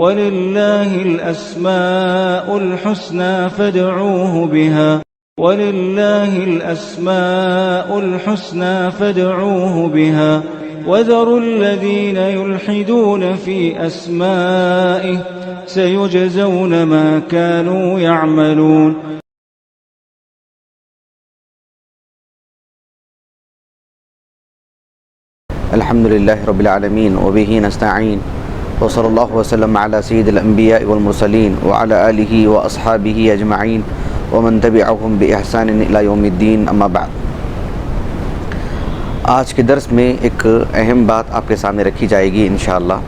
وَلِلَّهِ الْأَسْمَاءُ الْحُسْنَى فَادْعُوهُ بِهَا وَلِلَّهِ الْأَسْمَاءُ الْحُسْنَى فَادْعُوهُ بِهَا وَذَرُوا الَّذِينَ يُلْحِدُونَ فِي أَسْمَائِهِ سَيُجْزَوْنَ مَا كَانُوا يَعْمَلُونَ. الحمد للہ رب العالمین وبہ نستعین وصلی اللہ وسلم علی سید الانبیاء والمرسلین وعلی آلہ واصحابہ اجمعین ومن تبعہم بإحسان الی یوم الدین، اما بعد۔ آج کے درس میں ایک اہم بات آپ کے سامنے رکھی جائے گی انشاءاللہ،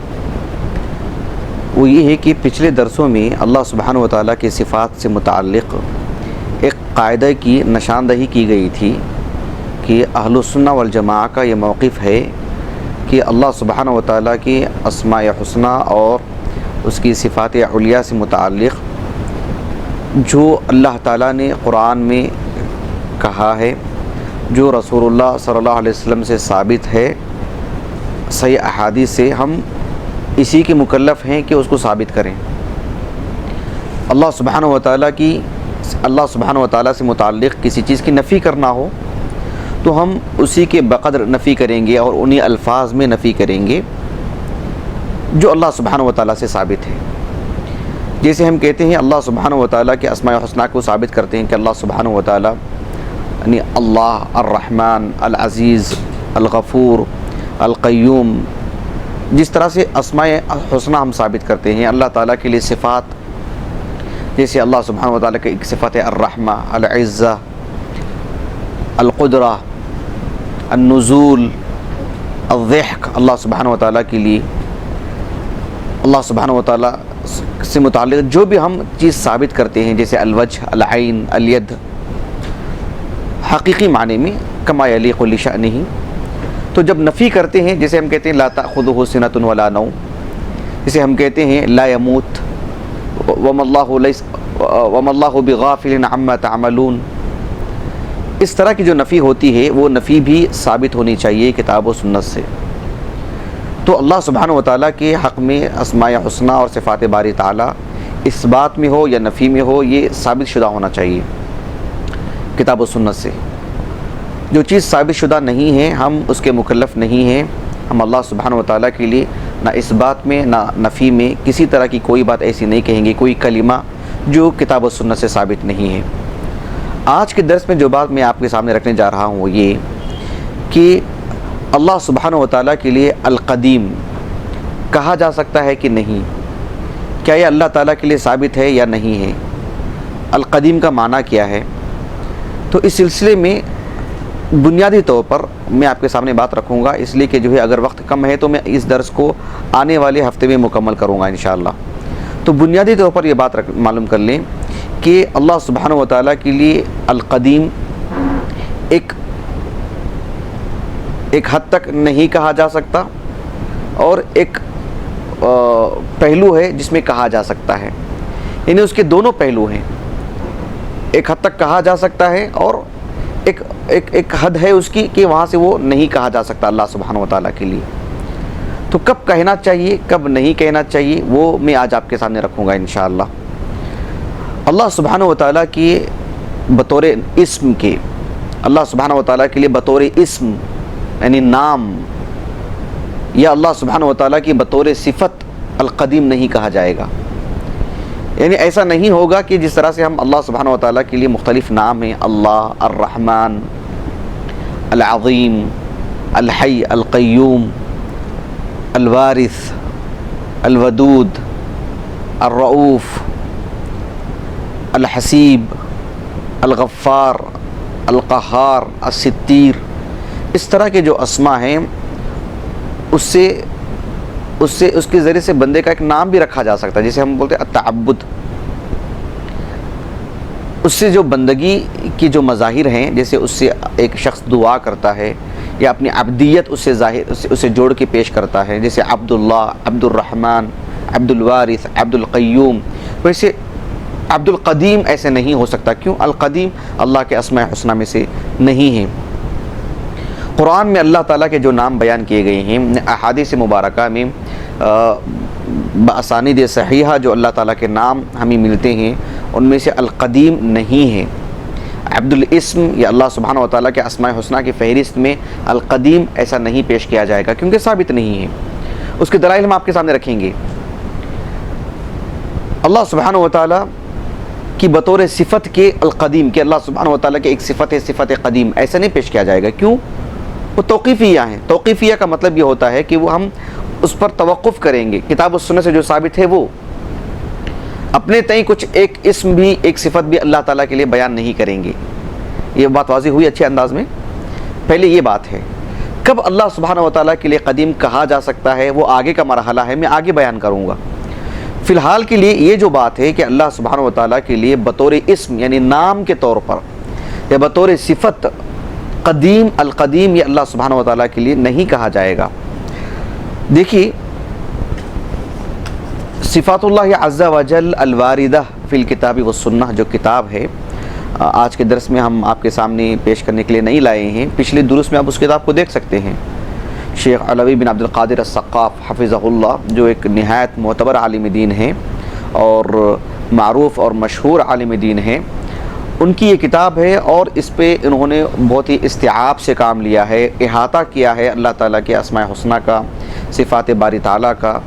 وہ یہ ہے کہ پچھلے درسوں میں اللہ سبحانہ وتعالیٰ کی صفات سے متعلق ایک قاعدہ کی نشاندہی کی گئی تھی کہ اہل السنہ والجماعہ کا یہ موقف ہے کہ اللہ سبحانہ وتعالیٰ کی اسماء حسنہ اور اس کی صفات علیہ سے متعلق جو اللہ تعالیٰ نے قرآن میں کہا ہے، جو رسول اللہ صلی اللہ علیہ وسلم سے ثابت ہے صحیح احادیث سے، ہم اسی کے مکلف ہیں کہ اس کو ثابت کریں۔ اللہ سبحانہ وتعالیٰ سے متعلق کسی چیز کی نفی کرنا ہو تو ہم اسی کے بقدر نفی کریں گے اور انہی الفاظ میں نفی کریں گے جو اللہ سبحانہ وتعالیٰ سے ثابت ہے۔ جیسے ہم کہتے ہیں اللہ سبحانہ وتعالیٰ کے اسماء حسنہ کو ثابت کرتے ہیں کہ اللہ سبحانہ وتعالیٰ یعنی اللہ الرحمن، العزیز، الغفور، القیوم، جس طرح سے اسماء حسنہ ہم ثابت کرتے ہیں اللہ تعالیٰ کے لیے صفات، جیسے اللہ سبحانہ وتعالیٰ کی ایک صفت ہے الرحمہ، العزہ، القدرہ، النزول، الضحک، اللہ سبحانہ وتعالیٰ کے لیے اللہ سبحانہ وتعالیٰ سے متعلق جو بھی ہم چیز ثابت کرتے ہیں، جیسے الوجہ، العین، الید، حقیقی معنی میں کما یلیق لشأنہ، تو جب نفی کرتے ہیں جیسے ہم کہتے ہیں لا تأخذہ سنۃ ولا نوم، جسے ہم کہتے ہیں لا یموت، وما اللہ بغافل عما تعملون، اس طرح کی جو نفی ہوتی ہے وہ نفی بھی ثابت ہونی چاہیے کتاب و سنت سے۔ تو اللہ سبحانہ وتعالیٰ کے حق میں اسماء حسنہ اور صفات باری تعالیٰ اس بات میں ہو یا نفی میں ہو، یہ ثابت شدہ ہونا چاہیے کتاب و سنت سے۔ جو چیز ثابت شدہ نہیں ہے ہم اس کے مکلف نہیں ہیں، ہم اللہ سبحانہ وتعالیٰ کے لیے نہ اس بات میں نہ نفی میں کسی طرح کی کوئی بات ایسی نہیں کہیں گے، کوئی کلمہ جو کتاب و سنت سے ثابت نہیں ہے۔ آج کے درس میں جو بات میں آپ کے سامنے رکھنے جا رہا ہوں وہ یہ کہ اللہ سبحانہ وتعالیٰ کے لیے القدیم کہا جا سکتا ہے کہ نہیں، کیا یہ اللہ تعالیٰ کے لیے ثابت ہے یا نہیں ہے، القدیم کا معنی کیا ہے۔ تو اس سلسلے میں بنیادی طور پر میں آپ کے سامنے بات رکھوں گا، اس لیے کہ جو ہے اگر وقت کم ہے تو میں اس درس کو آنے والے ہفتے میں مکمل کروں گا انشاءاللہ۔ تو بنیادی طور پر یہ بات معلوم کر لیں کہ اللہ سبحانہ وتعالیٰ کے لیے القدیم ایک حد تک نہیں کہا جا سکتا، اور ایک پہلو ہے جس میں کہا جا سکتا ہے، یعنی اس کے دونوں پہلو ہیں، ایک حد تک کہا جا سکتا ہے اور ایک حد ہے اس کی کہ وہاں سے وہ نہیں کہا جا سکتا اللہ سبحانہ وتعالیٰ کے لیے۔ تو کب کہنا چاہیے کب نہیں کہنا چاہیے وہ میں آج آپ کے سامنے رکھوں گا انشاءاللہ۔ اللہ سبحانہ وتعالیٰ کی بطور اسم کے، اللہ سبحانہ وتعالیٰ کے لیے بطور اسم یعنی نام، یا اللہ سبحانہ وتعالیٰ کی بطور صفت القدیم نہیں کہا جائے گا، یعنی ایسا نہیں ہوگا کہ جس طرح سے ہم اللہ سبحانہ وتعالیٰ کے لیے مختلف نام ہیں، اللہ، الرحمن، العظیم، الحی، القیوم، الوارث، الودود، الرؤوف، الحسیب، الغفار، القہار، الستیر، اس طرح کے جو اسماء ہیں اس کے ذریعے سے بندے کا ایک نام بھی رکھا جا سکتا ہے، جیسے ہم بولتے ہیں التعبد، اس سے جو بندگی کی جو مظاہر ہیں، جیسے اس سے ایک شخص دعا کرتا ہے یا اپنی عبدیت اسے جوڑ کے پیش کرتا ہے، جیسے عبداللہ، عبد الرحمن، عبد الوارث، عبد القیوم، ویسے عبد القدیم ایسے نہیں ہو سکتا۔ کیوں؟ القدیم اللہ کے اسماء حسنہ میں سے نہیں ہیں۔ قرآن میں اللہ تعالیٰ کے جو نام بیان کیے گئے ہیں، احادیث مبارکہ میں باسانید صحیحہ جو اللہ تعالیٰ کے نام ہمیں ملتے ہیں ان میں سے القدیم نہیں ہے۔ عبد الاسم یا اللہ سبحانہ و تعالیٰ کے اسماء حسنہ کی فہرست میں القدیم ایسا نہیں پیش کیا جائے گا، کیونکہ ثابت نہیں ہے۔ اس کے دلائل ہم آپ کے سامنے رکھیں گے۔ اللہ سبحانہ و تعالیٰ کی بطور صفت کے القدیم، کہ اللہ سبحانہ و تعالیٰ کی ایک صفت ہے صفت قدیم، ایسا نہیں پیش کیا جائے گا۔ کیوں؟ وہ توقیفیہ ہیں۔ توقیفیہ کا مطلب یہ ہوتا ہے کہ وہ ہم اس پر توقف کریں گے، کتاب و سنت سے جو ثابت ہے وہ اپنے تئیں کچھ ایک اسم بھی ایک صفت بھی اللہ تعالیٰ کے لیے بیان نہیں کریں گے۔ یہ بات واضح ہوئی اچھے انداز میں؟ پہلے یہ بات ہے، کب اللہ سبحانہ و تعالیٰ کے لیے قدیم کہا جا سکتا ہے وہ آگے کا مرحلہ ہے، میں آگے بیان کروں گا۔ فی الحال کے لیے یہ جو بات ہے کہ اللہ سبحانہ و تعالیٰ کے لیے بطور اسم یعنی نام کے طور پر یا بطور صفت قدیم، القدیم، یہ اللہ سبحانہ و تعالیٰ کے لیے نہیں کہا جائے گا۔ دیکھیے صفات اللہ عز و جل الواردہ فی الکتاب والسنہ جو کتاب ہے، آج کے درس میں ہم آپ کے سامنے پیش کرنے کے لیے نہیں لائے ہیں، پچھلے دروس میں آپ اس کتاب کو دیکھ سکتے ہیں۔ شیخ علوی بن عبد القادر السقاف حفظہ اللہ جو ایک نہایت معتبر عالم دین ہیں اور معروف اور مشہور عالم دین ہیں، ان کی یہ کتاب ہے، اور اس پہ انہوں نے بہت ہی استیعاب سے کام لیا ہے، احاطہ کیا ہے اللہ تعالیٰ کے اسماء حسنہ کا، صفات باری تعالیٰ کا،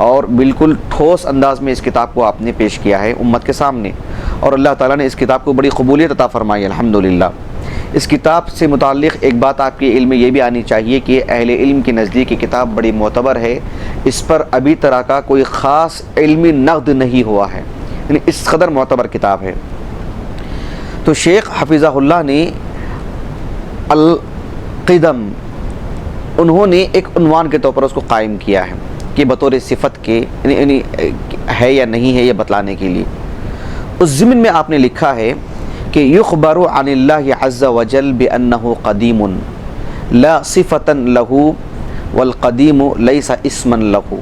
اور بالکل ٹھوس انداز میں اس کتاب کو آپ نے پیش کیا ہے امت کے سامنے، اور اللہ تعالیٰ نے اس کتاب کو بڑی قبولیت عطا فرمائی الحمدللہ۔ اس کتاب سے متعلق ایک بات آپ کے علم میں یہ بھی آنی چاہیے کہ اہل علم کے نزدیک یہ کتاب بڑی معتبر ہے، اس پر ابھی طرح کا کوئی خاص علمی نقد نہیں ہوا ہے، یعنی اس قدر معتبر کتاب ہے۔ تو شیخ حفظہ اللہ نے القدم انہوں نے ایک عنوان کے طور پر اس کو قائم کیا ہے کہ بطور صفت کے یعنی ہے یا نہیں ہے یہ بتلانے کے لیے۔ اس ضمن میں آپ نے لکھا ہے کہ یخبر عن اللہ عز وجل بأنہ قدیم لا صفتا لہ والقدیم لیس اسما لہ،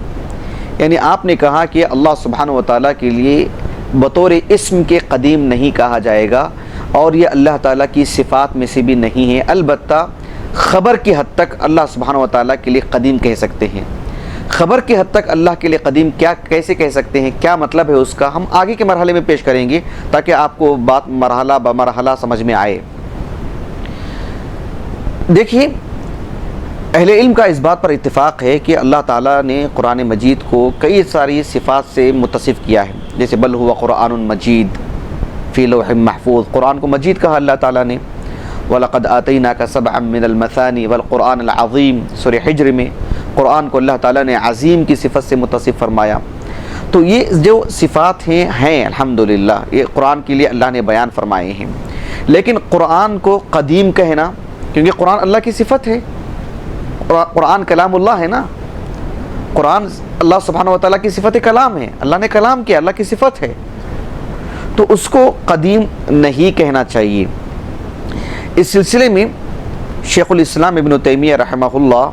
یعنی آپ نے کہا کہ اللہ سبحانہ و تعالیٰ کے لیے بطور اسم کے قدیم نہیں کہا جائے گا، اور یہ اللہ تعالیٰ کی صفات میں سے بھی نہیں ہے، البتہ خبر کی حد تک اللہ سبحانہ و تعالیٰ کے لیے قدیم کہہ سکتے ہیں۔ خبر کی حد تک اللہ کے لیے قدیم کیسے کہہ سکتے ہیں، کیا مطلب ہے اس کا، ہم آگے کے مرحلے میں پیش کریں گے تاکہ آپ کو بات مرحلہ بمرحلہ سمجھ میں آئے۔ دیکھیے اہل علم کا اس بات پر اتفاق ہے کہ اللہ تعالیٰ نے قرآن مجید کو کئی ساری صفات سے متصف کیا ہے، جیسے بل ہوا قرآن مجید فی لوح محفوظ، قرآن کو مجید کہا اللہ تعالیٰ نے، وَلَقَدْ آتَيْنَاكَ سَبْعًا مِّنَ الْمَثَانِي وَالْقُرْآنِ الْعَظِيمِ، سورہ حجر میں قرآن کو اللہ تعالیٰ نے عظیم کی صفت سے متصف فرمایا۔ تو یہ جو صفات ہیں الحمدللہ یہ قرآن کے لیے اللہ نے بیان فرمائے ہیں، لیکن قرآن کو قدیم کہنا، کیونکہ قرآن اللہ کی صفت ہے، قرآن کلام اللہ ہے نا، قرآن اللہ سبحانہ و تعالیٰ کی صفت کلام ہے، اللہ نے کلام کیا، اللہ کی صفت ہے، تو اس کو قدیم نہیں کہنا چاہیے۔ اس سلسلے میں شیخ الاسلام ابن تیمیہ رحمہ اللہ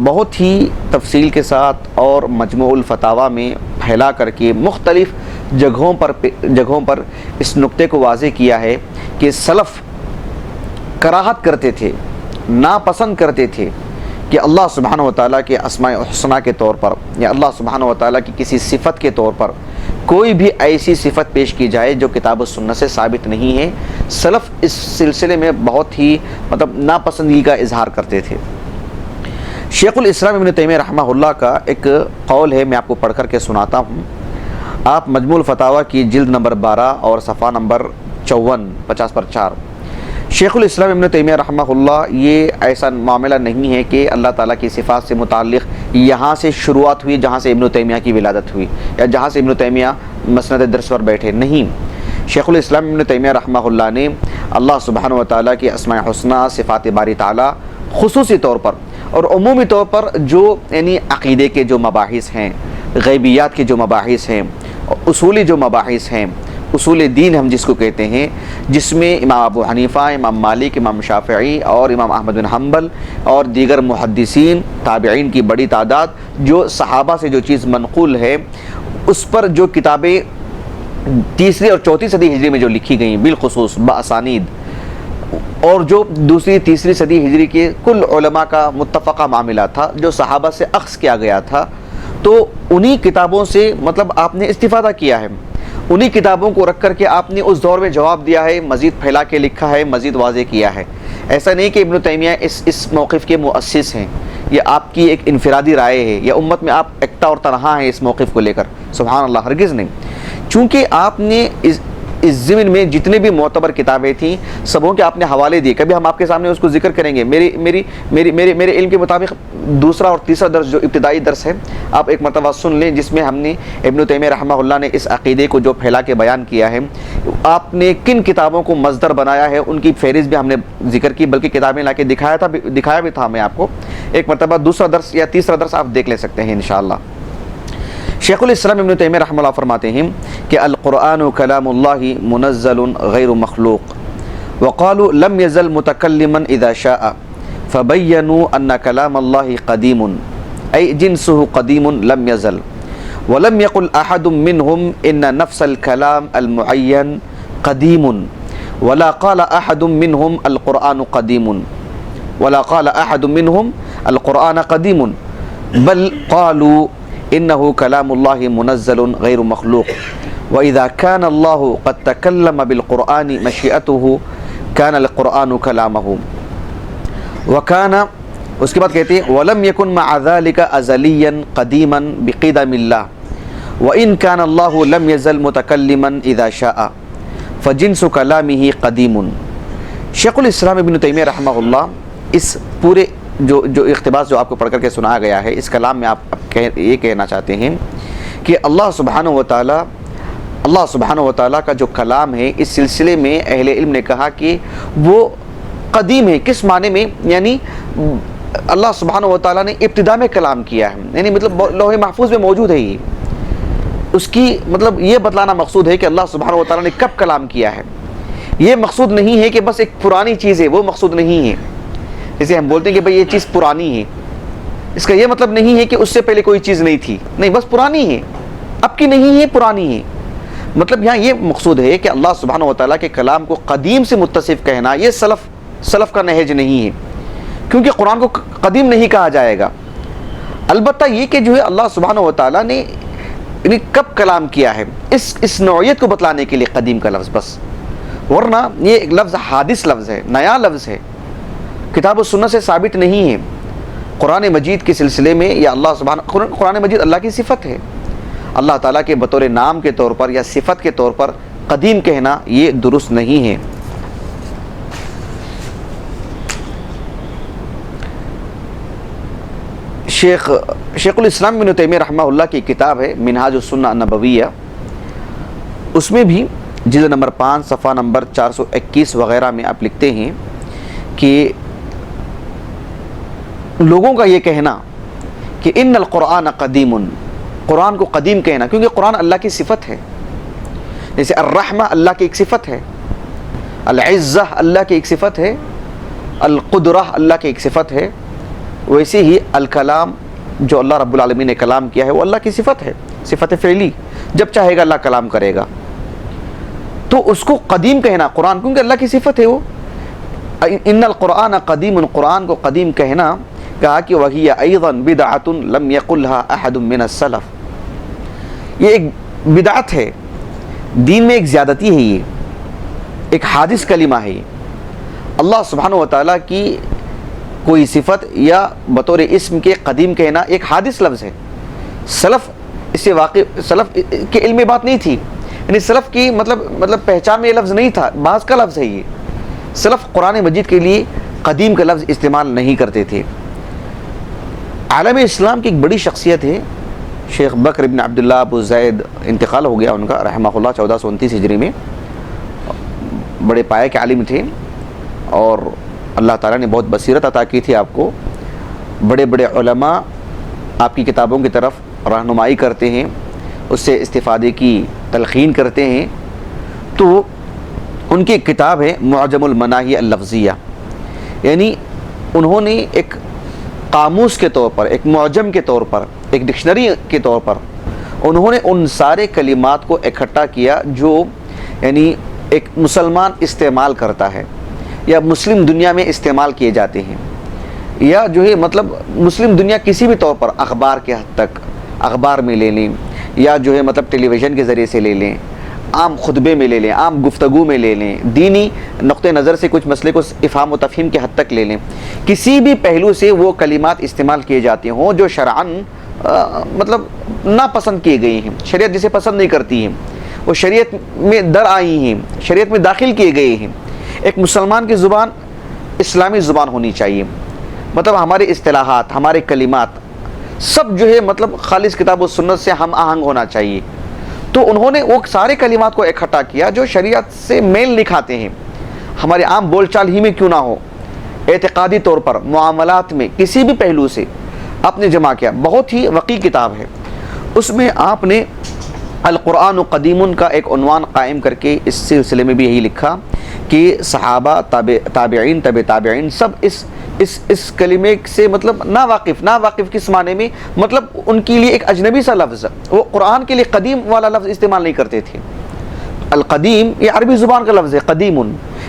بہت ہی تفصیل کے ساتھ اور مجموع الفتاویٰ میں پھیلا کر کے مختلف جگہوں پر اس نقطے کو واضح کیا ہے کہ سلف کراہت کرتے تھے، ناپسند کرتے تھے کہ اللہ سبحانہ و تعالیٰ کے اسماء حسنہ کے طور پر یا اللہ سبحانہ و تعالیٰ کی کسی صفت کے طور پر کوئی بھی ایسی صفت پیش کی جائے جو کتاب و سنت سے ثابت نہیں ہے۔ سلف اس سلسلے میں بہت ہی ناپسندگی کا اظہار کرتے تھے۔ شیخ الاسلام ابن تیمیہ رحمہ اللہ کا ایک قول ہے، میں آپ کو پڑھ کر کے سناتا ہوں۔ آپ مجموع الفتاویٰ کی جلد نمبر 12 اور صفحہ نمبر 54 50 پر 4، شیخ الاسلام ابن تیمیہ رحمہ اللہ یہ ایسا معاملہ نہیں ہے کہ اللہ تعالیٰ کی صفات سے متعلق یہاں سے شروعات ہوئی جہاں سے ابن تیمیہ کی ولادت ہوئی یا جہاں سے ابن تیمیہ مسند درس پر بیٹھے، نہیں۔ شیخ الاسلام ابن تیمیہ رحمہ اللہ نے اللہ سبحانہ و تعالیٰ کی اسماء حسنہ، صفات باری تعالیٰ خصوصی طور پر اور عمومی طور پر جو یعنی عقیدے کے جو مباحث ہیں، غیبیات کے جو مباحث ہیں، اصولی جو مباحث ہیں، اصول دین ہم جس کو کہتے ہیں، جس میں امام ابو حنیفہ، امام مالک، امام شافعی اور امام احمد بن حنبل اور دیگر محدثین تابعین کی بڑی تعداد جو صحابہ سے جو چیز منقول ہے اس پر جو کتابیں 3 اور 4 صدی ہجری میں جو لکھی گئیں بالخصوص باسانید، اور جو 2 3 صدی ہجری کے کل علماء کا متفقہ معاملہ تھا جو صحابہ سے اخذ کیا گیا تھا، تو انہی کتابوں سے مطلب آپ نے استفادہ کیا ہے، انہی کتابوں کو رکھ کر کے آپ نے اس دور میں جواب دیا ہے، مزید پھیلا کے لکھا ہے، مزید واضح کیا ہے۔ ایسا نہیں کہ ابن تیمیہ اس موقف کے مؤسس ہیں، یہ آپ کی ایک انفرادی رائے ہے، یا امت میں آپ اکتا اور تنہا ہیں اس موقف کو لے کر، سبحان اللہ، ہرگز نہیں۔ چونکہ آپ نے اس ضمن میں جتنے بھی معتبر کتابیں تھیں سبوں کے آپ نے حوالے دیے، کبھی ہم آپ کے سامنے اس کو ذکر کریں گے۔ میرے علم کے مطابق دوسرا اور تیسرا درس جو ابتدائی درس ہے آپ ایک مرتبہ سن لیں، جس میں ہم نے ابن تیمیہ رحمہ اللہ نے اس عقیدے کو جو پھیلا کے بیان کیا ہے، آپ نے کن کتابوں کو مصدر بنایا ہے ان کی فہرست بھی ہم نے ذکر کی، بلکہ کتابیں لا کے دکھایا بھی تھا میں آپ کو۔ ایک مرتبہ دوسرا درس یا تیسرا درس آپ دیکھ لے سکتے ہیں انشاءاللہ۔ شیخ الاسلام ابن تیمیہ رحمہ اللہ فرماتے ہیں کہ القرآن کلام اللہ منزل غیر مخلوق، وقالوا لم يزل متکلما اذا شاء، فبینوا ان کلام اللہ قدیم ای جنسه قدیم لم يزل، ولم يقل احد منهم ان نفس الكلام المعین قدیم، ولا قال احد منهم القرآن قدیم، ولا قال احد منهم القرآن قدیم، بل قالوا انه كلام الله منزل غیر مخلوق، واذا كان الله قد تكلم بالقرآن مشیئته كان القرآن كلامه، وكان اس کے بعد کہتے ہیں ولم يكن مع ذلك ازليا قديما بقدم الله، وان كان الله لم يزل متكلما اذا شاء فجنس كلامه قديم۔ شیخ الاسلام ابن تیمیہ رحمہ اللہ اس پورے جو اقتباس جو آپ کو پڑھ کر کے سنایا گیا ہے، اس کلام میں آپ یہ کہنا چاہتے ہیں کہ اللہ سبحانہ و تعالیٰ کا جو کلام ہے، اس سلسلے میں اہل علم نے کہا کہ وہ قدیم ہے۔ کس معنی میں؟ یعنی اللہ سبحانہ و تعالیٰ نے ابتدا میں کلام کیا ہے، یعنی مطلب لوح محفوظ میں موجود ہے یہ۔ اس کی مطلب یہ بتلانا مقصود ہے کہ اللہ سبحانہ و تعالیٰ نے کب کلام کیا ہے۔ یہ مقصود نہیں ہے کہ بس ایک پرانی چیز ہے، وہ مقصود نہیں ہے۔ جیسے ہم بولتے ہیں کہ بھئی یہ چیز پرانی ہے، اس کا یہ مطلب نہیں ہے کہ اس سے پہلے کوئی چیز نہیں تھی، نہیں، بس پرانی ہے، اب کی نہیں ہے، پرانی ہے۔ مطلب یہاں یہ مقصود ہے کہ اللہ سبحانہ و تعالیٰ کے کلام کو قدیم سے متصف کہنا یہ سلف کا نہج نہیں ہے، کیونکہ قرآن کو قدیم نہیں کہا جائے گا۔ البتہ یہ کہ جو ہے اللہ سبحانہ و تعالیٰ نے کب کلام کیا ہے، اس نوعیت کو بتلانے کے لیے قدیم کا لفظ بس، ورنہ یہ ایک لفظ حادث لفظ ہے، نیا لفظ ہے، کتاب و سنت سے ثابت نہیں ہے۔ قرآن مجید کے سلسلے میں یا اللہ سبحانہ، قرآن مجید اللہ کی صفت ہے، اللہ تعالیٰ کے بطور نام کے طور پر یا صفت کے طور پر قدیم کہنا یہ درست نہیں ہے۔ شیخ الاسلام ابن تیمیہ رحمہ اللہ کی کتاب ہے منہاج السنہ النبویہ، اس میں بھی جلد نمبر 5 صفحہ نمبر 421 وغیرہ میں آپ لکھتے ہیں کہ لوگوں کا یہ کہنا کہ ان القرآن قدیم، قرآن کو قدیم کہنا، کیونکہ قرآن اللہ کی صفت ہے، جیسے الرحمہ اللہ کی ایک صفت ہے، العزہ اللہ کی ایک صفت ہے، القدرہ اللہ کی ایک صفت ہے، ویسے ہی الکلام جو اللہ رب العالمین نے کلام کیا ہے وہ اللہ کی صفت ہے، صفت فعلی، جب چاہے گا اللہ کلام کرے گا، تو اس کو قدیم کہنا قرآن، کیونکہ اللہ کی صفت ہے وہ، ان القرآن قدیم، قرآن کو قدیم کہنا، کہا کہ وَهِيَ أَيْضًا بِدْعَةٌ لَمْ يَقُلْهَا أَحَدٌ مِّنَ السَّلَفِ، یہ ایک بدعت ہے، دین میں ایک زیادتی ہے، یہ ایک حادث کلمہ ہے۔ اللہ سبحانہ و تعالیٰ کی کوئی صفت یا بطور اسم کے قدیم کہنا ایک حادث لفظ ہے، سلف اس سے واقع، سلف کے علم میں بات نہیں تھی، یعنی سلف کی مطلب پہچان میں یہ لفظ نہیں تھا، بعض کا لفظ ہے یہ۔ سلف قرآن مجید کے لیے قدیم کا لفظ استعمال نہیں کرتے تھے۔ عالم اسلام کی ایک بڑی شخصیت ہے شیخ بکر ابن عبداللہ ابو زید، انتقال ہو گیا ان کا رحمہ اللہ 1429 ہجری میں، بڑے پائے کے عالم تھے اور اللہ تعالیٰ نے بہت بصیرت عطا کی تھی آپ کو، بڑے بڑے علماء آپ کی کتابوں کی طرف رہنمائی کرتے ہیں، اس سے استفادے کی تلقین کرتے ہیں۔ تو ان کی ایک کتاب ہے معجم المناہی اللفظیہ، یعنی انہوں نے ایک قاموس کے طور پر، ایک معجم کے طور پر، ایک ڈکشنری کے طور پر انہوں نے ان سارے کلمات کو اکٹھا کیا جو یعنی ایک مسلمان استعمال کرتا ہے یا مسلم دنیا میں استعمال کیے جاتے ہیں، یا جو ہے مطلب مسلم دنیا کسی بھی طور پر اخبار کے حد تک، اخبار میں لے لیں یا جو ہے مطلب ٹیلی ویژن کے ذریعے سے لے لیں، عام خطبے میں لے لیں، عام گفتگو میں لے لیں، دینی نقطہ نظر سے کچھ مسئلے کو افہام و تفہیم کے حد تک لے لیں، کسی بھی پہلو سے وہ کلمات استعمال کیے جاتے ہوں جو شرعاً مطلب ناپسند کیے گئے ہیں، شریعت جسے پسند نہیں کرتی ہے، وہ شریعت میں در آئی ہیں، شریعت میں داخل کیے گئے ہیں۔ ایک مسلمان کی زبان اسلامی زبان ہونی چاہیے، مطلب ہمارے اصطلاحات، ہمارے کلمات سب جو ہے مطلب خالص کتاب و سنت سے ہم آہنگ ہونا چاہیے۔ تو انہوں نے وہ سارے کلمات کو اکٹھا کیا جو شریعت سے میل نہیں کھاتے ہیں، ہمارے عام بول چال ہی میں کیوں نہ ہو، اعتقادی طور پر معاملات میں کسی بھی پہلو سے آپ نے جمع کیا۔ بہت ہی وقی کتاب ہے، اس میں آپ نے القرآن قدیم کا ایک عنوان قائم کر کے اس سلسلے میں بھی یہی لکھا کہ صحابہ، تابعین، تابعین سب اس کلمے سے مطلب ناواقف کس معنی میں، مطلب ان کے لیے ایک اجنبی سا لفظ، وہ قرآن کے لیے قدیم والا لفظ استعمال نہیں کرتے تھے۔ القدیم یہ عربی زبان کا لفظ ہے، قدیم،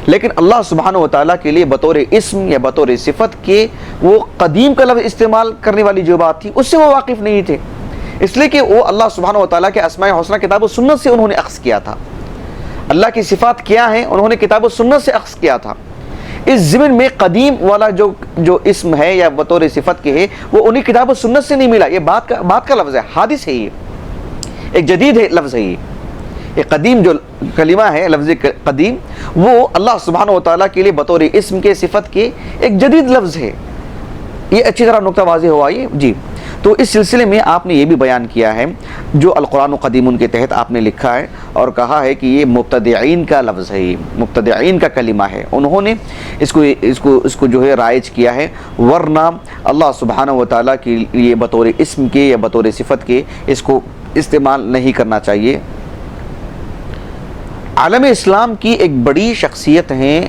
لیکن اللہ سبحانہ و تعالیٰ کے لیے بطور اسم یا بطور صفت کے وہ قدیم کا لفظ استعمال کرنے والی جو بات تھی اس سے وہ واقف نہیں تھے، اس لیے کہ وہ اللہ سبحانہ و تعالیٰ کے اسماء حسنہ کتاب و سنت سے انہوں نے اخذ کیا تھا۔ اللہ کی صفات کیا ہیں انہوں نے کتاب و سنت سے اخذ کیا تھا۔ اس ضمن میں قدیم والا جو اسم ہے یا بطور صفت کے ہے وہ انہیں کتاب و سنت سے نہیں ملا، یہ بات کا لفظ ہے، حادث ہے، یہ ایک جدید ہے لفظ ہے، یہ قدیم جو کلمہ ہے لفظ قدیم وہ اللہ سبحانہ و تعالیٰ کے لیے بطور اسم کے صفت کے ایک جدید لفظ ہے۔ یہ اچھی طرح نقطہ واضح ہوا یہ جی۔ تو اس سلسلے میں آپ نے یہ بھی بیان کیا ہے جو القرآن قدیم کے تحت آپ نے لکھا ہے اور کہا ہے کہ یہ مبتدعین کا لفظ ہے، یہ مبتدعین کا کلمہ ہے، انہوں نے اس کو جو ہے رائج کیا ہے، ورنہ اللہ سبحانہ و تعالیٰ کے لیے بطور اسم کے یا بطور صفت کے اس کو استعمال نہیں کرنا چاہیے۔ عالم اسلام کی ایک بڑی شخصیت ہیں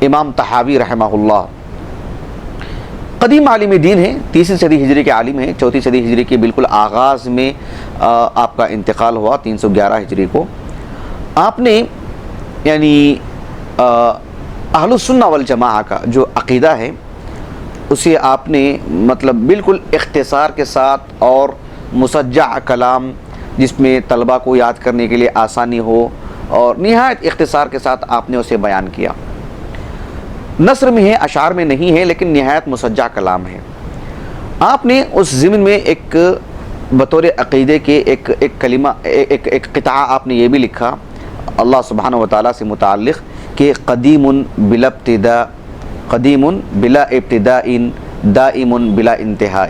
امام طحاوی رحمہ اللہ، قدیم عالم دین ہیں، 3 صدی ہجری کے عالم ہیں، 4 صدی ہجری کے بالکل آغاز میں آپ کا انتقال ہوا 311 ہجری کو۔ آپ نے یعنی اہل السنہ والجماعہ کا جو عقیدہ ہے اسے آپ نے مطلب بالکل اختصار کے ساتھ اور مسجع کلام جس میں طلبہ کو یاد کرنے کے لیے آسانی ہو اور نہایت اختصار کے ساتھ آپ نے اسے بیان کیا۔ نثر میں ہے، اشعار میں نہیں ہے، لیکن نہایت مسجع کلام ہے۔ آپ نے اس ضمن میں ایک بطور عقیدے کے ایک کلمہ ایک قطعہ آپ نے یہ بھی لکھا اللہ سبحانہ و تعالیٰ سے متعلق کہ قدیم بلا ابتداء، قدیم بلا ابتداء، دائم بلا انتہاء،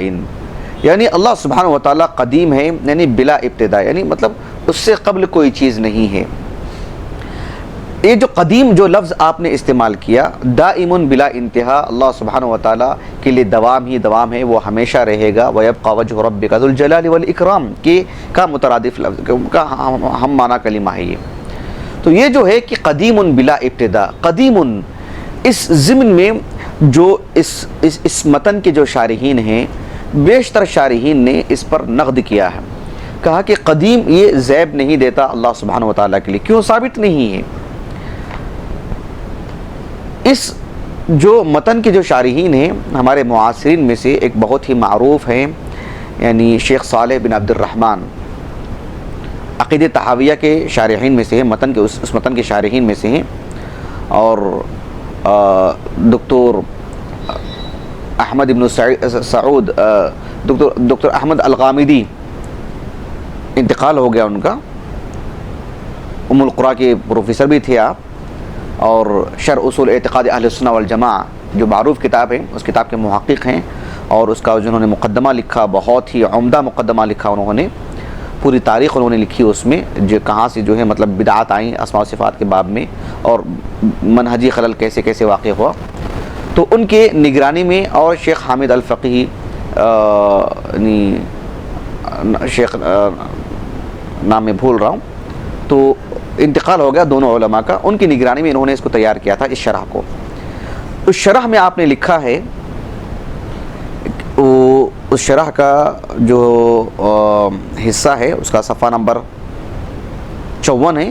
یعنی اللہ سبحانہ و تعالیٰ قدیم ہے یعنی بلا ابتداء، یعنی مطلب اس سے قبل کوئی چیز نہیں ہے۔ یہ جو قدیم جو لفظ آپ نے استعمال کیا، دائم بلا انتہا، اللہ سبحانہ و تعالیٰ کے لیے دوام ہی دوام ہے، وہ ہمیشہ رہے گا، وَيَبْقَى وَجْهُ رَبِّكَ ذُو الْجَلَالِ وَالْإِكْرَامِ کا مترادف لفظ کا ہم معنی کلمہ ہے یہ۔ تو یہ جو ہے کہ قدیم بلا ابتداء، قدیم اس ضمن میں جو اس متن کے جو شارحین ہیں بیشتر شارحین نے اس پر نقد کیا ہے، کہا کہ قدیم یہ زیب نہیں دیتا اللہ سبحانہ و تعالیٰ کے لیے، کیوں ثابت نہیں ہے۔ اس جو متن کے جو شارحین ہیں ہمارے معاصرین میں سے ایک بہت ہی معروف ہیں، یعنی شیخ صالح بن عبد الرحمن عقیدہ طحاویہ کے شارحین میں سے ہیں، متن کے اس متن کے شارحین میں سے ہیں، اور دکتور احمد بن سعود دکتر احمد الغامدی انتقال ہو گیا ان کا، ام القرآن کے پروفیسر بھی تھے آپ، اور شرح اصول اعتقاد اہل السنہ والجماعہ جو معروف کتاب ہے اس کتاب کے محقق ہیں، اور اس کا جنہوں نے مقدمہ لکھا بہت ہی عمدہ مقدمہ لکھا، انہوں نے پوری تاریخ انہوں نے لکھی اس میں، جو کہاں سے جو ہے مطلب بدعات آئیں اسماء و صفات کے باب میں اور منہجی خلل کیسے کیسے واقع ہوا۔ تو ان کے نگرانی میں، اور شیخ حامد الفقیہی شیخ نام میں بھول رہا ہوں، تو انتقال ہو گیا دونوں علماء کا، ان کی نگرانی میں انہوں نے اس کو تیار کیا تھا، اس شرح کو۔ اس شرح میں آپ نے لکھا ہے، اس شرح کا جو حصہ ہے اس کا صفحہ نمبر 54 ہے،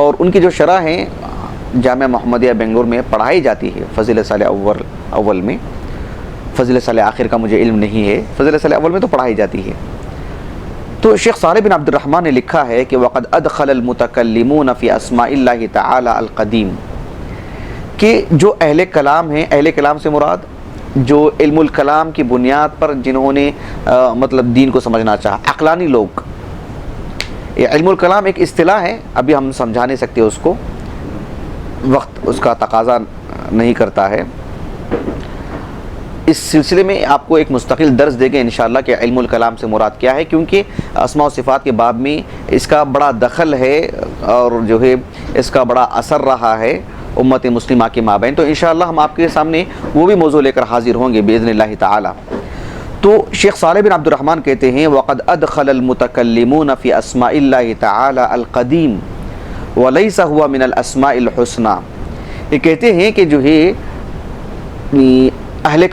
اور ان کی جو شرح ہے جامعہ محمدیہ بنگلور میں پڑھائی جاتی ہے فضل سال اول میں، فضل سال آخر کا مجھے علم نہیں ہے، فضل سال اول میں تو پڑھائی جاتی ہے، تو شیخ صالح بن عبد الرحمن نے لکھا ہے کہ وقد ادخل المتکلمون فی اسماء اللہ تعالی القدیم، کہ جو اہل کلام ہیں، اہل کلام سے مراد جو علم الکلام کی بنیاد پر جنہوں نے مطلب دین کو سمجھنا چاہا، عقلانی لوگ. یہ علم الکلام ایک اصطلاح ہے، ابھی ہم سمجھا نہیں سکتے اس کو، وقت اس کا تقاضا نہیں کرتا ہے. اس سلسلے میں آپ کو ایک مستقل درس دے گے انشاءاللہ کہ علم الکلام سے مراد کیا ہے، کیونکہ اسماء و صفات کے باب میں اس کا بڑا دخل ہے اور جو ہے اس کا بڑا اثر رہا ہے امت مسلمہ کے مابین. تو انشاءاللہ ہم آپ کے سامنے وہ بھی موضوع لے کر حاضر ہوں گے باذن اللہ تعالی. تو شیخ صالح بن عبد الرحمن کہتے ہیں وقد ادخل المتکلمون فی اسماء اللہ تعالی القدیم ولیس ہوا من الاسماء الحسنى. یہ کہتے ہیں کہ جو ہے اہل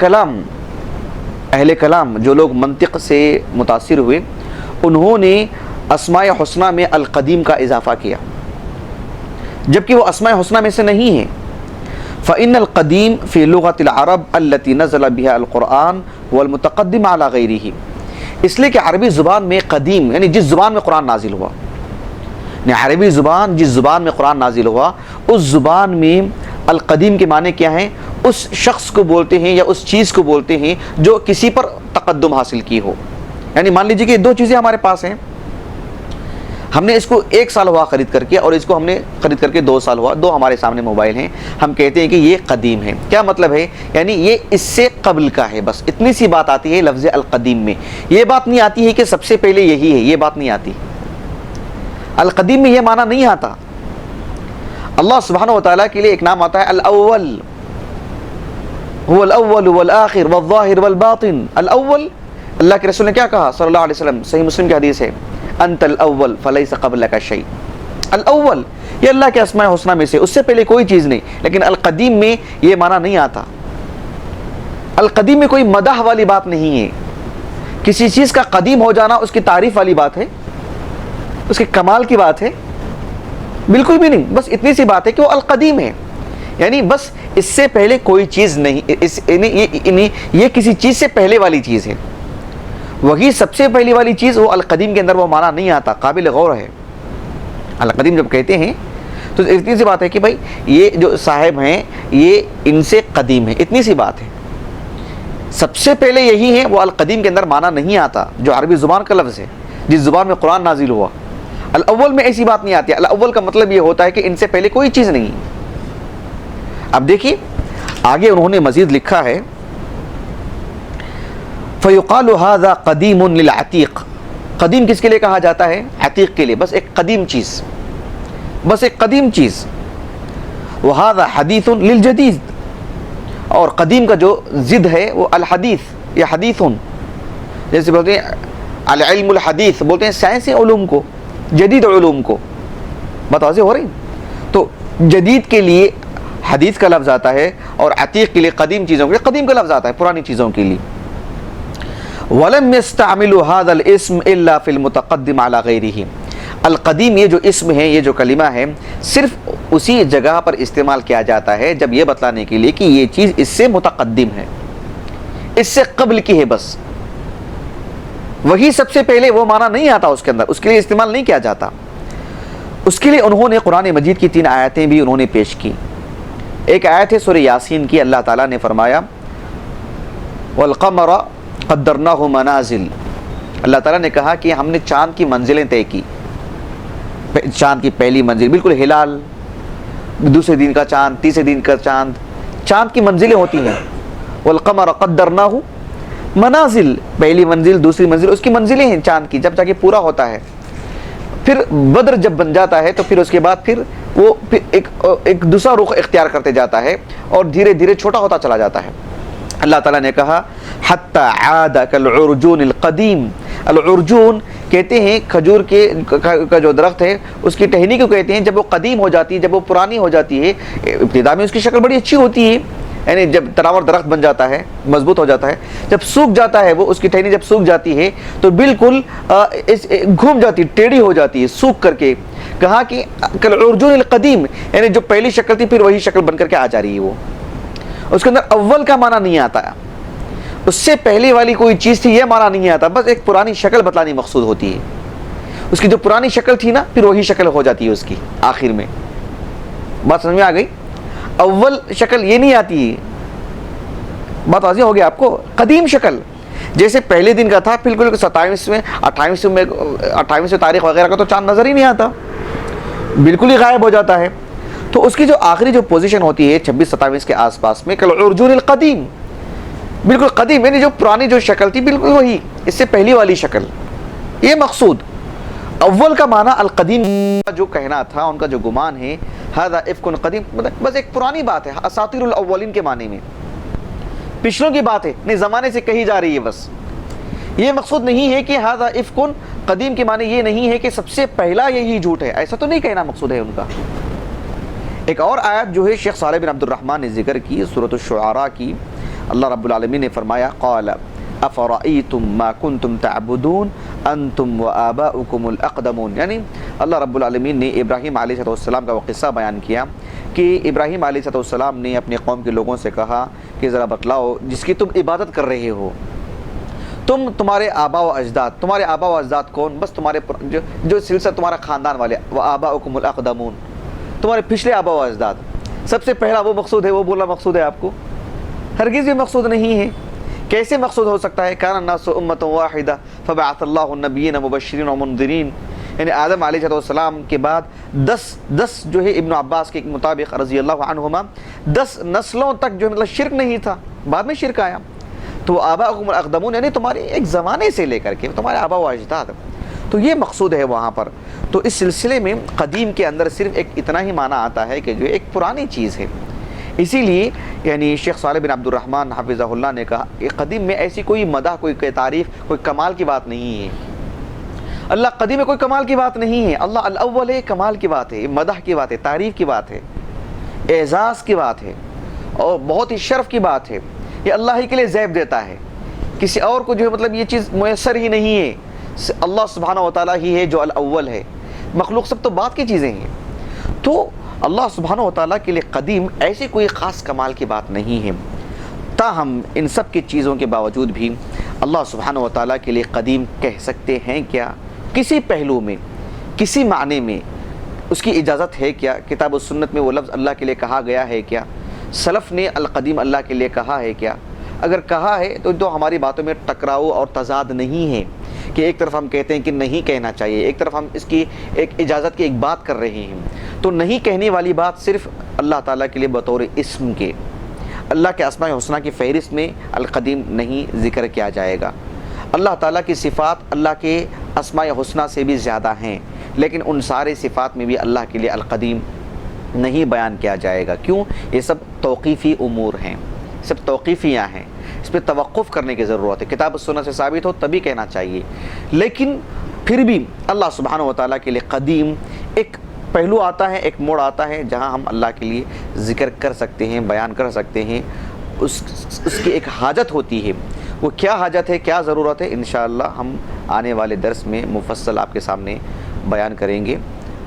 کلام جو لوگ منطق سے متاثر ہوئے، انہوں نے اسماء حسنہ میں القدیم کا اضافہ کیا، جبکہ وہ اسماء حسنہ میں سے نہیں ہیں. فإن القدیم فی لغت العرب التي نزل بها القرآن والمتقدم على غیرہ. اس لیے کہ عربی زبان میں قدیم یعنی جس زبان میں قرآن نازل ہوا، یعنی عربی زبان جس زبان میں قرآن نازل ہوا اس زبان میں القدیم کے معنی کیا ہیں؟ اس شخص کو بولتے ہیں یا اس چیز کو بولتے ہیں جو کسی پر تقدم حاصل کی ہو. یعنی مان لیجیے کہ دو چیزیں ہمارے پاس ہیں، ہم نے اس کو 1 سال ہوا خرید کر کے اور اس کو ہم نے خرید کر کے 2 سال ہوا، دو ہمارے سامنے موبائل ہیں، ہم کہتے ہیں کہ یہ قدیم ہے. کیا مطلب ہے؟ یعنی یہ اس سے قبل کا ہے. بس اتنی سی بات آتی ہے لفظ القدیم میں. یہ بات نہیں آتی ہے کہ سب سے پہلے یہی ہے، یہ بات نہیں آتی. القدیم میں یہ معنی نہیں آتا. اللہ سبحانہ وتعالیٰ کے لیے ایک نام آتا ہے الاول، هو الاول والآخر والظاہر والباطن. الاول، اللہ کے رسول نے کیا کہا صلی اللہ علیہ وسلم؟ صحیح مسلم کی حدیث ہے، انت الاول فلیس قبلک شیء. الاول یہ اللہ کے اسماء حسنہ میں سے، اس سے پہلے کوئی چیز نہیں. لیکن القدیم میں یہ معنی نہیں آتا. القدیم میں کوئی مدح والی بات نہیں ہے. کسی چیز کا قدیم ہو جانا اس کی تعریف والی بات ہے، اس کے کمال کی بات ہے؟ بالکل بھی نہیں. بس اتنی سی بات ہے کہ وہ القدیم ہے، یعنی بس اس سے پہلے کوئی چیز نہیں، یہ کسی چیز سے پہلے والی چیز ہے. وہی سب سے پہلی والی چیز وہ القدیم کے اندر وہ معنی نہیں آتا. قابل غور ہے. القدیم جب کہتے ہیں تو اتنی سی بات ہے کہ بھائی یہ جو صاحب ہیں یہ ان سے قدیم ہے، اتنی سی بات ہے. سب سے پہلے یہی ہے، وہ القدیم کے اندر معنی نہیں آتا جو عربی زبان کا لفظ ہے، جس زبان میں قرآن نازل ہوا. الاول میں ایسی بات نہیں آتی. الاول کا مطلب یہ ہوتا ہے کہ ان سے پہلے کوئی چیز نہیں. اب دیکھیے آگے انہوں نے مزید لکھا ہے فیقال هذا قدیم للعتیق. قدیم کس کے لیے کہا جاتا ہے؟ عتیق کے لیے. بس ایک قدیم چیز، بس ایک قدیم چیز. وهذا حدیث للجدید. اور قدیم کا جو ضد ہے وہ الحدیث یا حدیث. جیسے بولتے ہیں العلم الحدیث، بولتے ہیں سائنسی علوم کو، جدید علوم کو. بات واضح ہو رہی؟ تو جدید کے لیے حدیث کا لفظ آتا ہے اور عتیق کے لیے قدیم چیزوں کے لیے قدیم کا لفظ آتا ہے، پرانی چیزوں کے لیے. وَلَمْ يَسْتَعْمِلُوا هَذَا الْإِسْمِ إِلَّا فِي الْمُتَقَدِّمِ عَلَى غَيْرِهِ. القدیم یہ جو اسم ہے، یہ جو کلمہ ہے، صرف اسی جگہ پر استعمال کیا جاتا ہے جب یہ بتلانے کے لیے کہ یہ چیز اس سے متقدم ہے، اس سے قبل کی ہے. بس وہی سب سے پہلے وہ معنی نہیں آتا اس کے اندر، اس کے لیے استعمال نہیں کیا جاتا. اس کے لیے انہوں نے قرآن مجید کی 3 آیتیں بھی انہوں نے پیش کی. ایک آیت ہے سورہ یاسین کی. اللہ تعالیٰ نے فرمایا وَالْقَمَرَ قَدَّرْنَاهُ مَنَازِلَ. اللہ تعالیٰ نے کہا کہ ہم نے چاند کی منزلیں طے کی. چاند کی پہلی منزل بالکل ہلال، دوسرے دن کا چاند، تیسرے دن کا چاند. چاند کی منزلیں ہوتی ہیں. وَالْقَمَرَ قَدَّرْنَاهُ منازل، پہلی منزل، دوسری منزل، اس کی منزلیں ہیں چاند کی، جب جا کے پورا ہوتا ہے. پھر بدر جب بن جاتا ہے تو پھر اس کے بعد پھر وہ ایک دوسرا رخ اختیار کرتے جاتا ہے اور دھیرے دھیرے چھوٹا ہوتا چلا جاتا ہے. اللہ تعالیٰ نے کہا حتی عاد کالعرجون القدیم. العرجون کہتے ہیں کھجور کا جو درخت ہے اس کی ٹہنی کو کہتے ہیں. جب وہ قدیم ہو جاتی ہے، جب وہ پرانی ہو جاتی ہے، ابتدا میں اس کی شکل بڑی اچھی ہوتی ہے، یعنی جب تناور درخت بن جاتا ہے، مضبوط ہو جاتا ہے، جب سوکھ جاتا ہے وہ، اس کی ٹہنی جب سوکھ جاتی ہے تو بالکل گھوم جاتی، ٹیڑھی ہو جاتی ہے سوکھ کر کے. کہا کہ کالعرجون القدیم، یعنی جو پہلی شکل تھی پھر وہی شکل بن کر کے آ جا رہی ہے. وہ اس کے اندر اول کا معنی نہیں آتا. اس سے پہلے والی کوئی چیز تھی یہ مانا نہیں آتا، بس ایک پرانی شکل بتلانی مقصود ہوتی ہے. اس کی جو پرانی شکل تھی نا پھر وہی شکل ہو جاتی ہے اس کی آخر میں. بات سمجھ میں آ گئی؟ اول شکل یہ نہیں آتی ہے. بات واضح ہو گیا آپ کو؟ قدیم شکل جیسے پہلے دن کا تھا، بالکل 27ویں 28ویں تاریخ وغیرہ کا تو چاند نظر ہی نہیں آتا، بالکل ہی غائب ہو جاتا ہے. تو اس کی جو آخری جو پوزیشن ہوتی ہے 26-27 کے آس پاس میں کالعرجون القدیم، بالکل قدیم، یعنی جو پرانی جو شکل تھی بالکل وہی، اس سے پہلی والی شکل. یہ مقصود. اول کا معنی القدیم کا جو کہنا تھا، ان کا جو گمان ہے ھذا افک قدیم، بس ایک پرانی بات ہے، اساطیر الاولین کے معنی میں، پچھلوں کی بات ہے، نہیں زمانے سے کہی جا رہی ہے بس. یہ مقصود نہیں ہے کہ ھذا افک قدیم کے معنی یہ نہیں ہے کہ سب سے پہلا یہی جھوٹ ہے، ایسا تو نہیں کہنا مقصود ہے ان کا. ایک اور آیت جو ہے شیخ صالح بن عبد الرحمن نے ذکر کی سورۃ الشعراء کی. اللہ رب العالمین نے فرمایا قال افرأیتم ما کنتم تعبدون انتم وآباؤکم الاقدمون، یعنی اللہ رب العالمین نے ابراہیم علیہ السلام کا وہ قصہ بیان کیا کہ ابراہیم علیہ السلام نے اپنے قوم کے لوگوں سے کہا کہ ذرا بتلاؤ جس کی تم عبادت کر رہے ہو، تمہارے آبا و اجداد کون؟ بس تمہارے جو سلسلہ تمہارا خاندان والے، وآباؤکم الاقدمون، تمہارے پچھلے آبا و اجداد. سب سے پہلا وہ مقصود ہے، وہ بولنا مقصود ہے آپ کو؟ ہرگز یہ مقصود نہیں ہے. کیسے مقصود ہو سکتا ہے؟ کان الناس امۃ واحدہ فبعث اللہ النبیین مبشرین ومنذرین، یعنی آدم علیہ السلام کے بعد 10 جو ہے ابن عباس کے مطابق رضی اللہ عنہما 10 نسلوں تک جو مطلب شرک نہیں تھا، بعد میں شرک آیا. تو آباؤکم الاقدمون یعنی تمہارے ایک زمانے سے لے کر کے تمہارے آبا و اجداد، تو یہ مقصود ہے وہاں پر. تو اس سلسلے میں قدیم کے اندر صرف ایک اتنا ہی معنی آتا ہے کہ جو ایک پرانی چیز ہے. اسی لیے یعنی شیخ صالح بن عبد الرحمن حفظہ اللہ نے کہا کہ قدیم میں ایسی کوئی مدح، کوئی تعریف، کوئی کمال کی بات نہیں ہے. اللہ قدیم میں کوئی کمال کی بات نہیں ہے، اللہ الاول ہے، کمال کی بات ہے، مدح کی بات ہے، تعریف کی بات ہے، اعزاز کی بات ہے، اور بہت ہی شرف کی بات ہے. یہ اللہ ہی کے لیے زیب دیتا ہے، کسی اور کو جو ہے مطلب یہ چیز میسر ہی نہیں ہے. اللہ سبحانہ و تعالیٰ ہی ہے جو الاول ہے، مخلوق سب تو بعد کی چیزیں ہیں. تو اللہ سبحانہ و تعالیٰ کے لیے قدیم ایسی کوئی خاص کمال کی بات نہیں ہے. تاہم ان سب کی چیزوں کے باوجود بھی اللہ سبحانہ و تعالیٰ کے لیے قدیم کہہ سکتے ہیں کیا؟ کسی پہلو میں، کسی معنی میں اس کی اجازت ہے کیا؟ کتاب و سنت میں وہ لفظ اللہ کے لیے کہا گیا ہے کیا؟ سلف نے القدیم اللہ کے لیے کہا ہے کیا؟ اگر کہا ہے تو ہماری باتوں میں ٹکراؤ اور تضاد نہیں ہے کہ ایک طرف ہم کہتے ہیں کہ نہیں کہنا چاہیے، ایک طرف ہم اس کی ایک اجازت کی ایک بات کر رہے ہیں. تو نہیں کہنے والی بات صرف اللہ تعالیٰ کے لیے بطور اسم کے، اللہ کے اسماء حسنہ کی فہرست میں القدیم نہیں ذکر کیا جائے گا. اللہ تعالیٰ کی صفات اللہ کے اسماء حسنہ سے بھی زیادہ ہیں، لیکن ان سارے صفات میں بھی اللہ کے لیے القدیم نہیں بیان کیا جائے گا. کیوں؟ یہ سب توقیفی امور ہیں، سب توقیفیاں ہیں، اس پہ توقف کرنے کی ضرورت ہے. کتاب السنت سے ثابت ہو تبھی کہنا چاہیے. لیکن پھر بھی اللہ سبحانہ و تعالیٰ کے لیے قدیم ایک پہلو آتا ہے، ایک موڑ آتا ہے جہاں ہم اللہ کے لیے ذکر کر سکتے ہیں، بیان کر سکتے ہیں. اس کی ایک حاجت ہوتی ہے. وہ کیا حاجت ہے، کیا ضرورت ہے، انشاءاللہ ہم آنے والے درس میں مفصل آپ کے سامنے بیان کریں گے.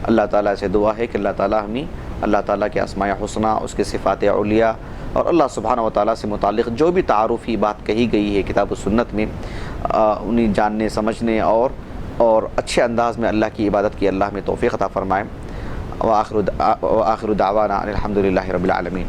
اللہ تعالیٰ سے دعا ہے کہ اللہ تعالیٰ ہمیں اللہ تعالیٰ کے اسماء حسنہ، اس کے صفات علیٰ اور اللہ سبحانہ و تعالیٰ سے متعلق جو بھی تعارفی بات کہی گئی ہے کتاب و سنت میں، انہیں جاننے، سمجھنے اور اچھے انداز میں اللہ کی عبادت کی اللہ میں توفیق عطا فرمائے. وآخر دعوانا الحمدللہ رب العالمین.